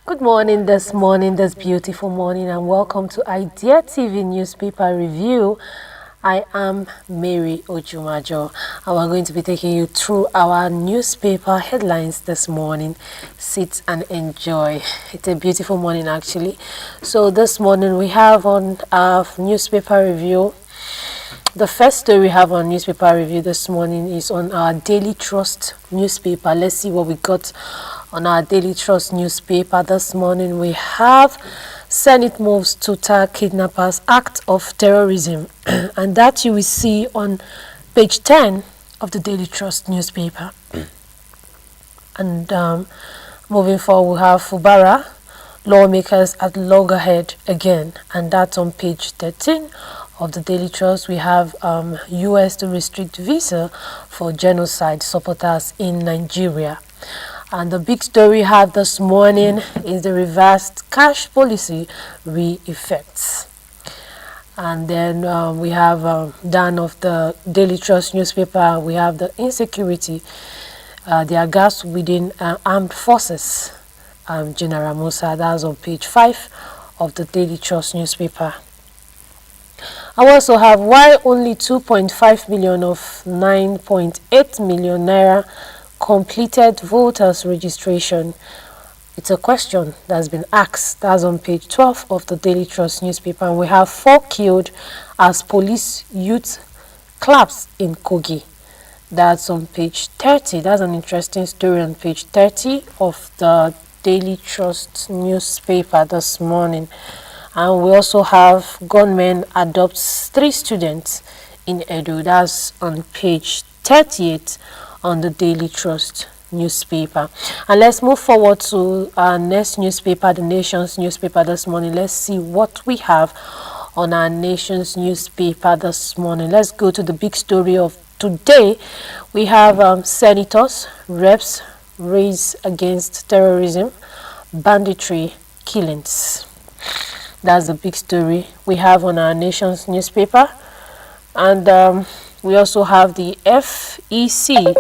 Good morning, this beautiful morning, and welcome to Idea TV Newspaper Review. I am Mary Ojumajo, and we're going to be taking you through our newspaper headlines this morning. Sit and enjoy. It's a beautiful morning, actually. So this morning we have on our newspaper review, the first story we have on newspaper review this morning is on our Daily Trust newspaper. Let's see what we got on our Daily Trust newspaper this morning. We have Senate moves to tackle kidnappers act of terrorism, and that you will see on page 10 of the Daily Trust newspaper. And moving forward, we have Fubara, lawmakers at loggerhead again, and that's on page 13 of the Daily Trust. We have U.S. to restrict visa for genocide supporters in Nigeria. And the big story we had this morning is the reversed cash policy re-effects. And then we have down of the Daily Trust newspaper, we have the insecurity, the aghast within armed forces, General Musa. That's on page 5 of the Daily Trust newspaper. I also have why only 2.5 million of 9.8 million naira completed voters registration. It's a question that's been asked. That's on page 12 of the Daily Trust newspaper. And we have 4 killed as police youth claps in Kogi. That's on page 30. That's an interesting story on page 30 of the Daily Trust newspaper this morning. And we also have gunmen adopts 3 students in Edo. That's on page 38 on the Daily Trust newspaper. And let's move forward to our next newspaper, the Nation's newspaper this morning. Let's see what we have on our Nation's newspaper this morning. Let's go to the big story of today. We have senators, reps raise against terrorism, banditry, killings. That's the big story we have on our Nation's newspaper. And we also have the FEC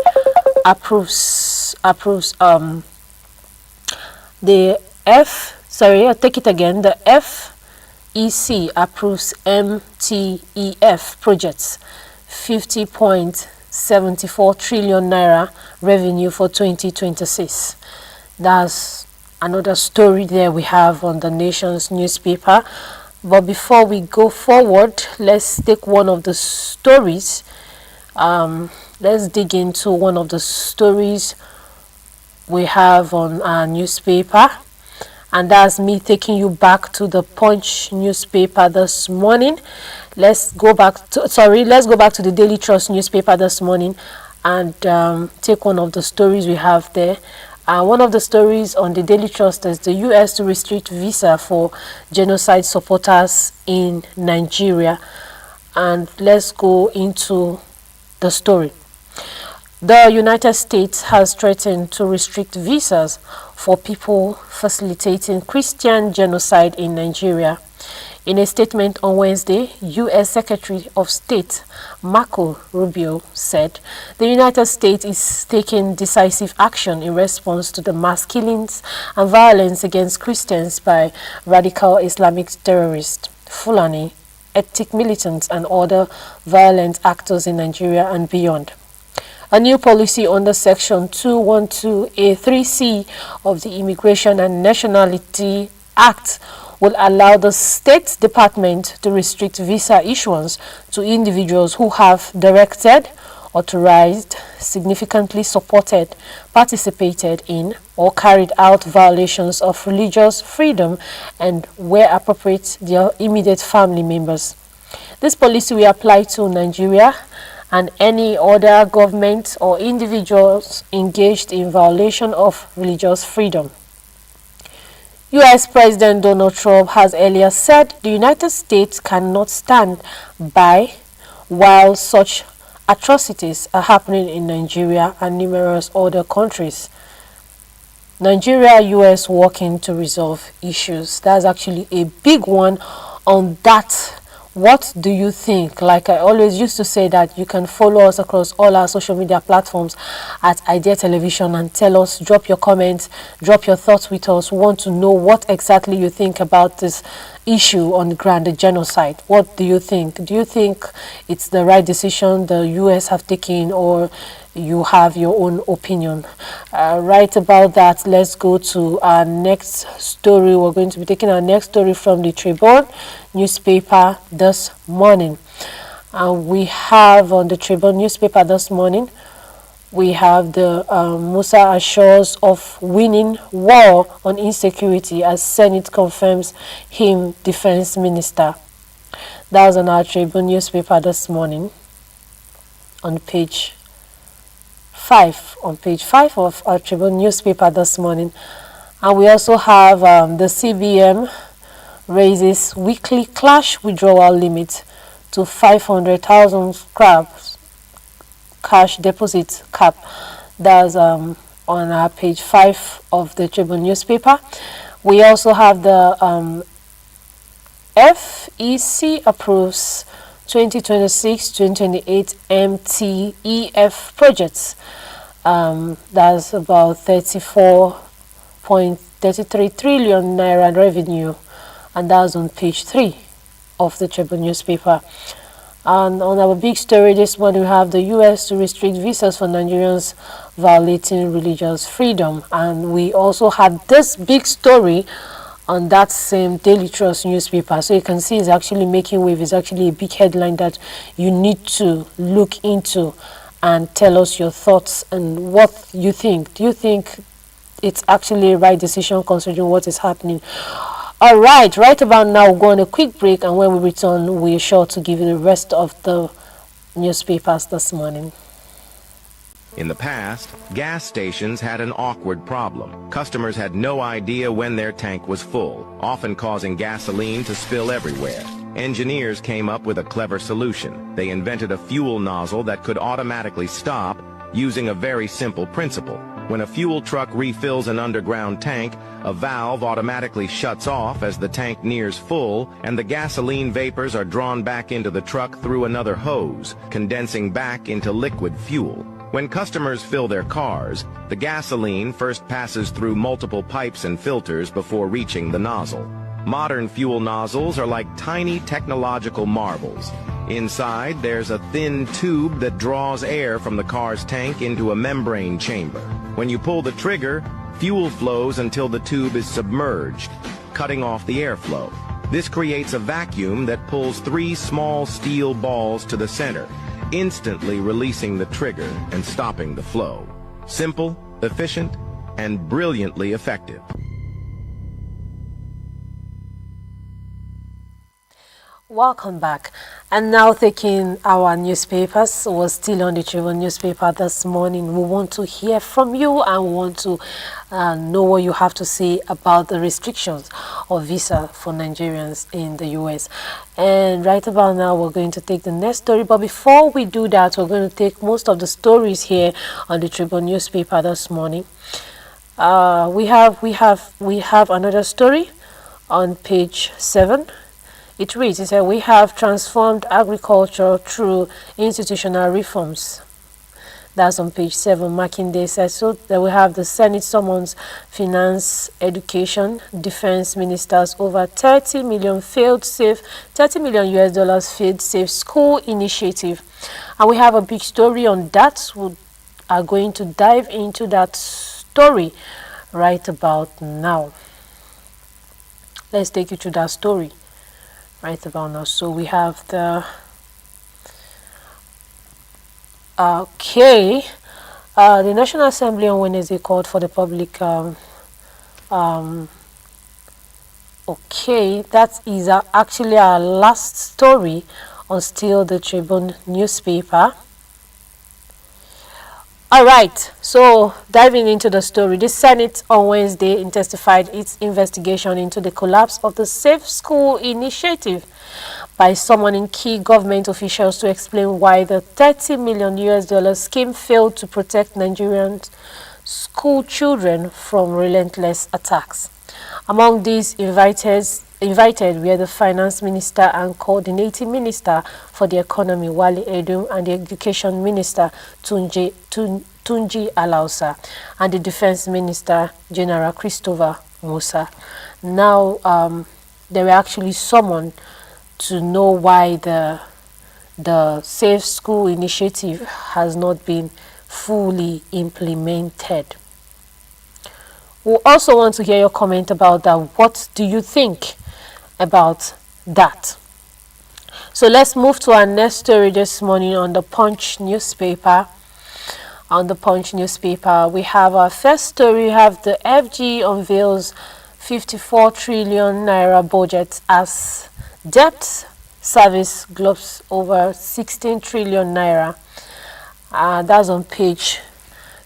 approves the FEC approves MTEF projects 50.74 trillion naira revenue for 2026. That's another story there we have on the Nation's newspaper. But before we go forward, let's take one of the stories. Let's dig into one of the stories we have on our newspaper. And that's me taking you back to the Punch newspaper this morning. Let's go back to the Daily Trust newspaper this morning and take one of the stories we have there. One of the stories on the Daily Trust is the U.S. to restrict visa for genocide supporters in Nigeria. And let's go into the story. The United States has threatened to restrict visas for people facilitating Christian genocide in Nigeria. In a statement on Wednesday, U.S. Secretary of State Marco Rubio said the United States is taking decisive action in response to the mass killings and violence against Christians by radical Islamic terrorists, Fulani, ethnic militants, and other violent actors in Nigeria and beyond. A new policy under Section 212A3C of the Immigration and Nationality Act will allow the State Department to restrict visa issuance to individuals who have directed, authorized, significantly supported, participated in, or carried out violations of religious freedom and, where appropriate, their immediate family members. This policy will apply to Nigeria and any other government or individuals engaged in violation of religious freedom. U.S. President Donald Trump has earlier said the United States cannot stand by while such atrocities are happening in Nigeria and numerous other countries. Nigeria, U.S. working to resolve issues. That's actually a big one on that What do you think? Like I always used to say, that you can follow us across all our social media platforms at Idea Television and tell us, drop your comments, drop your thoughts with us. We want to know what exactly you think about this issue on the ground, the genocide. What do you think? Do you think it's the right decision the US have taken, or you have your own opinion? Right about that, let's go to our next story. We're going to be taking our next story from the Tribune newspaper this morning. We have on the Tribune newspaper this morning, we have the Musa assures of winning war on insecurity as Senate confirms him defense minister. That was on our Tribune newspaper this morning on page 5. On page 5 of our Tribune newspaper this morning. And we also have the CBN raises weekly cash withdrawal limit to 500,000 cash deposit cap. That's on our page 5 of the Tribune newspaper. We also have the FEC approves 2026-2028 MTEF projects. That's about 34.33 trillion naira revenue, and that's on page 3 of the Tribune newspaper. And on our big story this morning, we have the US to restrict visas for Nigerians violating religious freedom. And we also had this big story on that same Daily Trust newspaper. So you can see it's actually making wave. It's actually a big headline that you need to look into and tell us your thoughts and what you think. Do you think it's actually a right decision considering what is happening? All right about now, we'll go on a quick break, and when we return, we're sure to give you the rest of the newspapers this morning. In the past, gas stations had an awkward problem. Customers had no idea when their tank was full, often causing gasoline to spill everywhere. Engineers came up with a clever solution. They invented a fuel nozzle that could automatically stop using a very simple principle. When a fuel truck refills an underground tank, a valve automatically shuts off as the tank nears full, and the gasoline vapors are drawn back into the truck through another hose, condensing back into liquid fuel. When customers fill their cars, the gasoline first passes through multiple pipes and filters before reaching the nozzle. Modern fuel nozzles are like tiny technological marvels. Inside, there's a thin tube that draws air from the car's tank into a membrane chamber. When you pull the trigger, fuel flows until the tube is submerged, cutting off the airflow. This creates a vacuum that pulls 3 small steel balls to the center, instantly releasing the trigger and stopping the flow. Simple, efficient, and brilliantly effective. Welcome back. And now taking our newspapers, was still on the Tribune newspaper this morning. We want to hear from you, and we want to know what you have to say about the restrictions of visa for Nigerians in the US. And right about now, we're going to take the next story. But before we do that, we're going to take most of the stories here on the Tribune newspaper this morning. We have another story on page 7. It reads, it said, we have transformed agriculture through institutional reforms. That's on page 7. Makinde says so. Then we have the Senate summons finance, education, defense ministers over 30 million failed safe, $30 million US failed safe school initiative. And we have a big story on that. We are going to dive into that story right about now. Let's take you to that story right about now. So we have the the National Assembly on Wednesday called for the public that is actually our last story on still the Tribune newspaper. All right, so diving into the story, the Senate on Wednesday intensified its investigation into the collapse of the Safe School initiative by summoning key government officials to explain why the $30 million US scheme failed to protect Nigerian school children from relentless attacks. Among these invitees invited were the Finance Minister and Coordinating Minister for the Economy, Wale Edum, and the Education Minister, Tunji Alausa, and the Defense Minister, General Christopher Musa. Now, they were actually summoned to know why the Safe School initiative has not been fully implemented. We also want to hear your comment about that. What do you think about that? So let's move to our next story this morning on the Punch newspaper. On the Punch newspaper, we have our first story. We have the FG unveils 54 trillion naira budget as debt service globes over 16 trillion naira. That's on page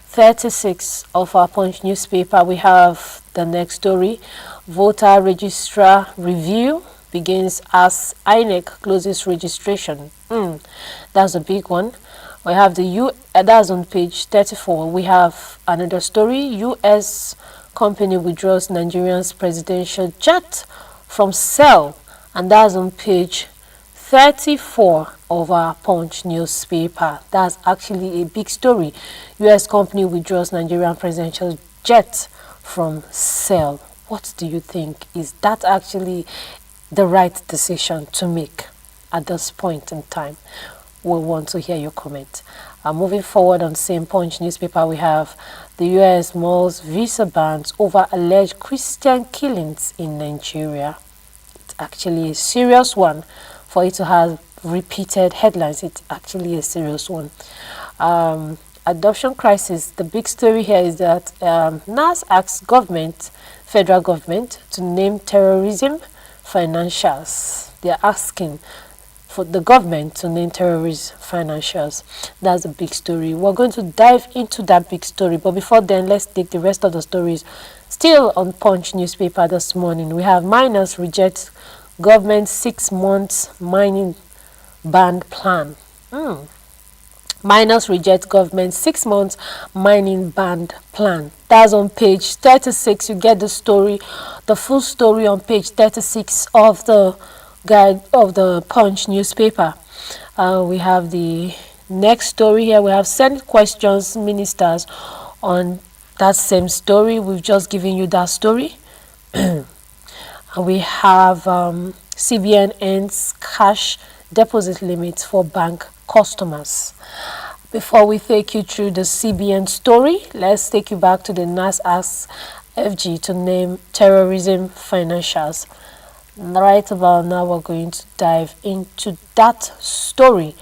36 of our Punch newspaper. We have the next story. Voter registrar review begins as INEC closes registration. That's a big one. We have that's on page 34. We have another story. U.S. company withdraws Nigerian's presidential jet from sale, and that's on page 34 of our Punch newspaper. That's actually a big story. U.S. company withdraws Nigerian presidential jet from sale. What do you think? Is that actually the right decision to make at this point in time? We want to hear your comment. Moving forward on same Punch newspaper, we have the U.S. mulls visa bans over alleged Christian killings in Nigeria. It's actually a serious one. For it to have repeated headlines, it's actually a serious one. Adoption crisis. The big story here is that NAS asks federal government, to name terrorism financials. They're asking for the government to name terrorist financials. That's a big story. We're going to dive into that big story, but before then, let's take the rest of the stories. Still on Punch newspaper this morning, we have miners reject government 6 months mining ban plan. Miners reject government 6 months mining ban plan. That's on page 36. You get the story, the full story on page 36 of the guide of the Punch newspaper. We have the next story here. We have Senate questions ministers on that same story. We've just given you that story. We have CBN ends cash deposit limits for bank customers. Before we take you through the CBN story, let's take you back to the NAS asks FG to name terrorism financials. Right about now, we're going to dive into that story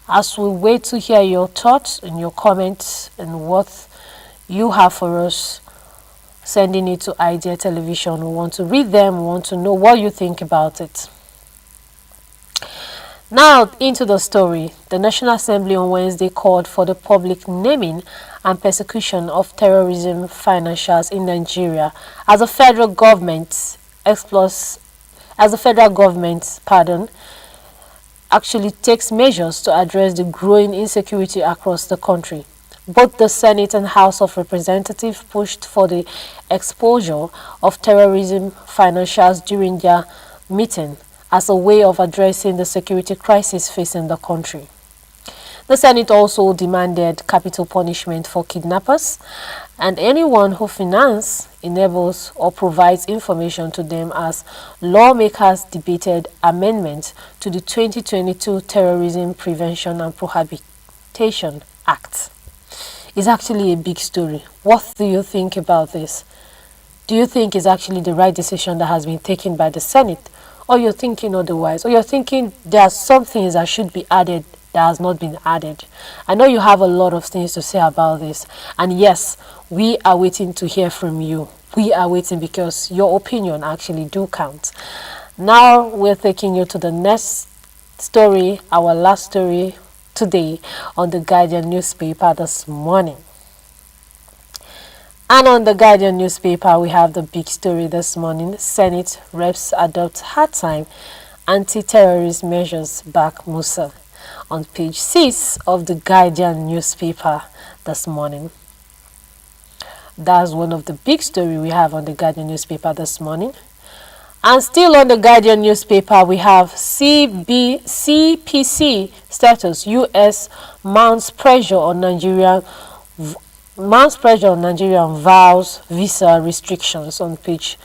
as we wait to hear your thoughts and your comments and what you have for us. Sending it to Idea Television. We want to read them. We want to know what you think about it. Now into the story. The National Assembly on Wednesday called for the public naming and persecution of terrorism financials in Nigeria as the federal government actually takes measures to address the growing insecurity across the country. Both the Senate and House of Representatives pushed for the exposure of terrorism financials during their meeting as a way of addressing the security crisis facing the country. The Senate also demanded capital punishment for kidnappers and anyone who finances, enables, or provides information to them as lawmakers debated amendments to the 2022 Terrorism Prevention and Prohibition Act. It's actually a big story. What do you think about this? Do you think it's actually the right decision that has been taken by the Senate? Or you're thinking otherwise? Or you're thinking there are some things that should be added that has not been added? I know you have a lot of things to say about this. And yes, we are waiting to hear from you. We are waiting because your opinion actually do count. Now we're taking you to the next story, our last story today on the Guardian newspaper this morning. And on the Guardian newspaper, we have the big story this morning. Senate reps adopt hard-time anti-terrorist measures back Musa. On page 6 of the Guardian newspaper this morning. That's one of the big story we have on the Guardian newspaper this morning. And still on the Guardian newspaper, we have CPC status. US mounts pressure on Nigeria. Mounts pressure on Nigeria and vows visa restrictions on page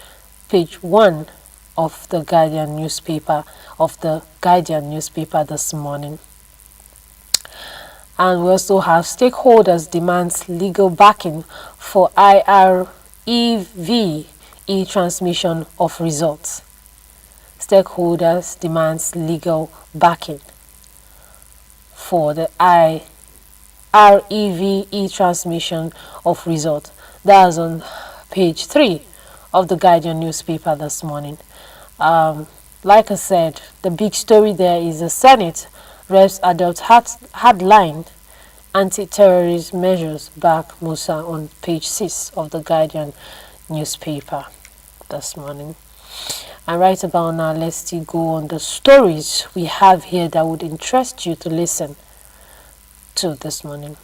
1 of the Guardian newspaper this morning. And we also have stakeholders demands legal backing for IREV e-transmission of results. Stakeholders demands legal backing for the IREV e-transmission of results. That's on page 3 of the Guardian newspaper this morning. Like I said, the big story there is the Senate reps adopt hardline anti-terrorist measures back Musa on page 6 of the Guardian newspaper this morning. And right about now, let's go on the stories we have here that would interest you to listen to this morning.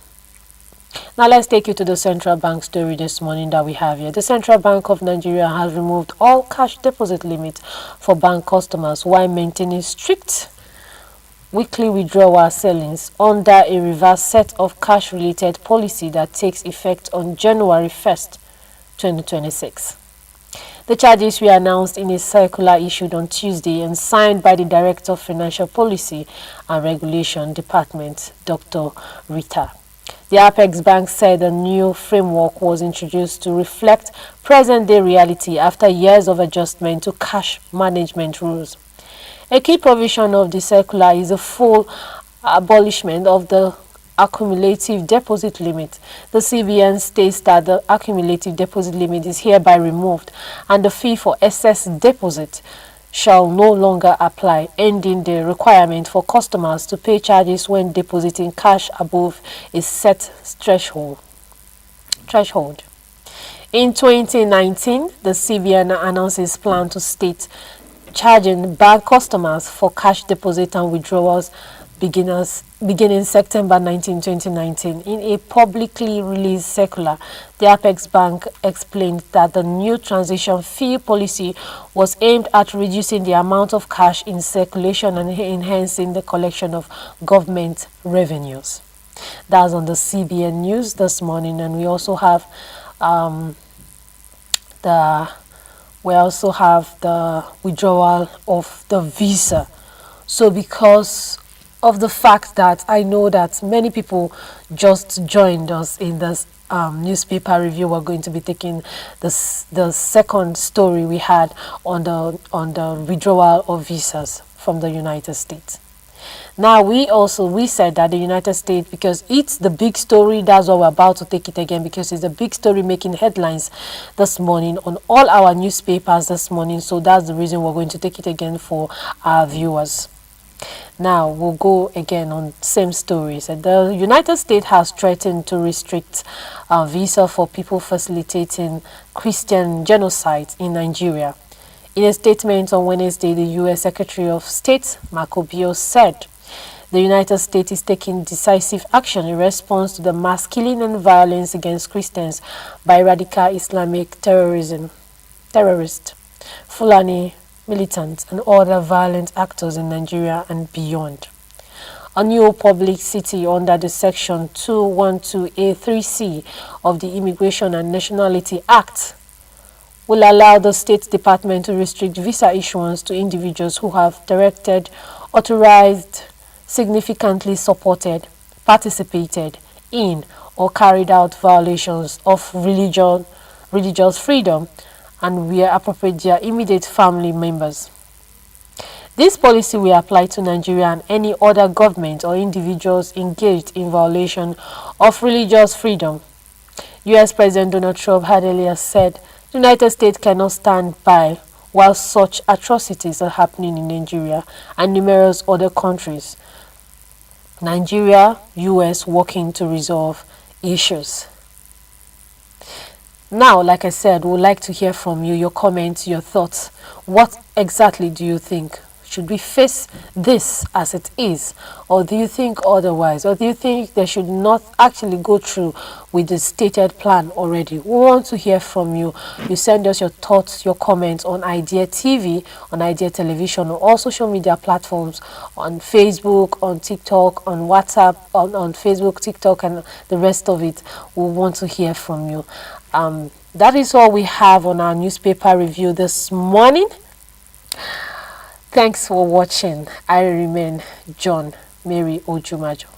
Now let's take you to the central bank story this morning that we have here. The Central Bank of Nigeria has removed all cash deposit limits for bank customers while maintaining strict weekly withdrawal ceilings under a reverse set of cash-related policy that takes effect on January 1st, 2026. The charges were announced in a circular issued on Tuesday and signed by the Director of Financial Policy and Regulation Department, Dr. Rita. The Apex Bank said a new framework was introduced to reflect present-day reality after years of adjustment to cash management rules. A key provision of the circular is a full abolishment of the accumulative deposit limit. The CBN states that the accumulative deposit limit is hereby removed and the fee for excess deposit shall no longer apply, ending the requirement for customers to pay charges when depositing cash above a set threshold. In 2019, the CBN announced its plan to start charging bank customers for cash deposit and withdrawals beginning September 19, 2019. In a publicly released circular, the Apex Bank explained that the new transition fee policy was aimed at reducing the amount of cash in circulation and enhancing the collection of government revenues. That's on the CBN News this morning, and we also have the withdrawal of the visa. So because of the fact that I know that many people just joined us in this newspaper review, we're going to be taking the second story we had on the withdrawal of visas from the United States. Now we said that the United States, because it's the big story, that's why we're about to take it again, because it's the big story making headlines this morning on all our newspapers this morning. So that's the reason we're going to take it again for our viewers. Now we'll go again on same stories. The United States has threatened to restrict visa for people facilitating Christian genocide in Nigeria. In a statement on Wednesday, the U.S. Secretary of State Marco Rubio said the United States is taking decisive action in response to the mass killing and violence against Christians by radical Islamic terrorists, Fulani militants, and other violent actors in Nigeria and beyond. A new public city under the Section 212A3C of the Immigration and Nationality Act will allow the State Department to restrict visa issuance to individuals who have directed, authorized, significantly supported, participated in, or carried out violations of religious freedom and where appropriate their immediate family members. This policy will apply to Nigeria and any other government or individuals engaged in violation of religious freedom. U.S. President Donald Trump had earlier said the United States cannot stand by while such atrocities are happening in Nigeria and numerous other countries. Nigeria, U.S. working to resolve issues. Now, like I said, we would like to hear from you, your comments, your thoughts. What exactly do you think Should we face this as it is? Or do you think otherwise? Or do you think they should not actually go through with the stated plan already? We want to hear from you. You send us your thoughts, your comments on Idea TV, on Idea Television, on all social media platforms, on Facebook, on TikTok, on WhatsApp, on Facebook, TikTok, and the rest of it. We want to hear from you. That is all we have on our newspaper review this morning. Thanks for watching. I remain John Mary Ojumajo.